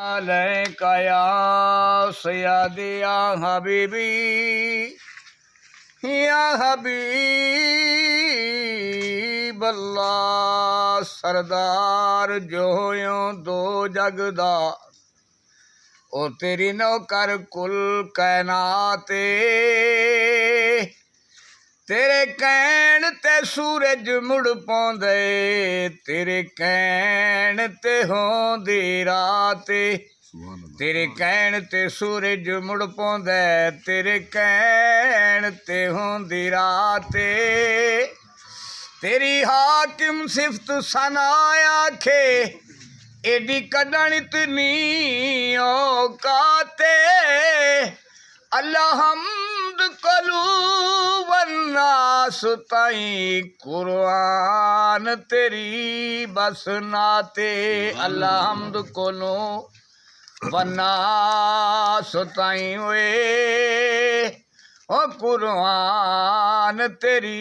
अलैका या सय्यदी या हबीबी या हबीब अल्लाह। सरदार जो होयो दो जगदा ओ तेरी नौकर कुल कैनाते। तेरे कहण ते सूरज मुड़ पौंदे, तेरे कहण ते होंदी रात। तेरे कहण ते सूरज मुड़ पौंदे, तेरे कहण ते होंदी रात। तेरी हाकिम सिफत सना आखे, एडी कढण इतनी औकाते। अल्लाह हमद कलू वन्नास ताईं कुरान तेरी बस नाते। अल्लाह हमद कोलो वन्नास ताईं वे ओ कुरान तेरी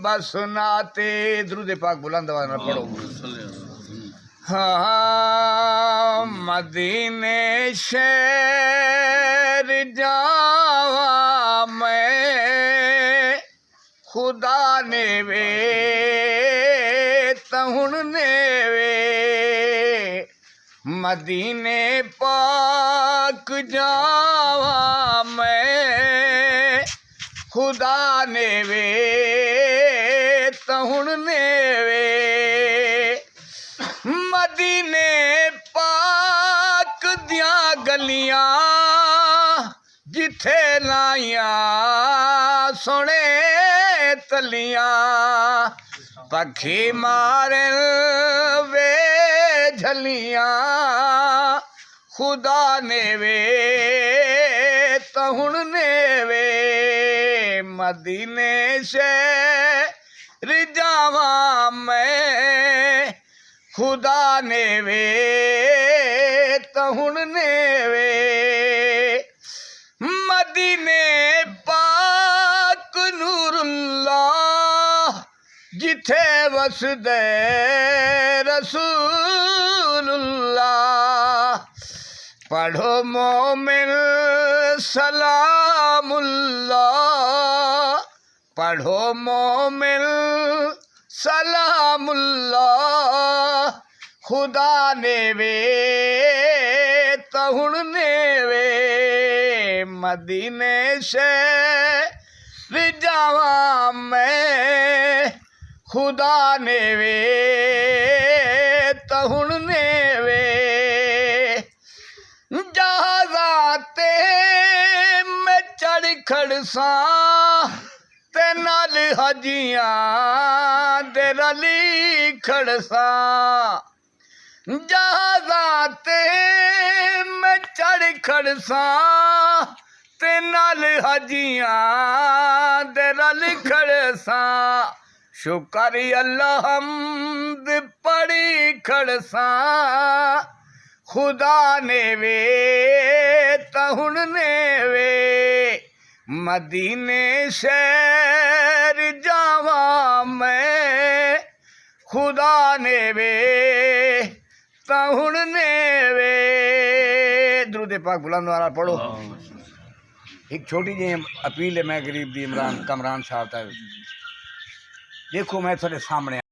बस नाते। दुरूद पाक बुलंद आवाज़ में पढ़ो। हाँ मदीने शहर जावा मैं, खुदा ने वे तहुण ने वे। मदीने पाक जावा मैं, खुदा ने वे तहुण ने वे। मदीने पाक दिया गलियां जिथे लाइया सोने तलियां। पखी मारे वे झलियां, खुदा ने वे तहुण ने वे। मदीने शहर जावा मैं, खुदा ने वे तहुण ने वे। मदीने पाक नूरुल्लाह जिथे वसदे रसूलुल्लाह। पढ़ो मोमिन सलामुल्लाह, पढ़ो मोमिन सलामुल्लाह। खुदा ने वे तहुण ने वे। मदीने शहर जावा मैं, खुदा ने वे तहुण ने वे। जहाज़ाते मैं चढ़ खड़सा ते नाल हजियां दे रली खड़सा। जहाज़ाते मैं चढ़ खड़सा ते नाल हजियां दे रल खड़सा। शुक्र अल्लाह हमद पड़ी खड़सा, खुदा ने वे तहुण ने वे। मदीने शहर जावा मैं, खुदा ने वे तहुण ने वे। दुरूद पाक बुलंद वाला पढ़ो। एक छोटी जी अपील है मैं गरीब दी इमरान कमरान साहब तक। देखो मैं थोड़े सामने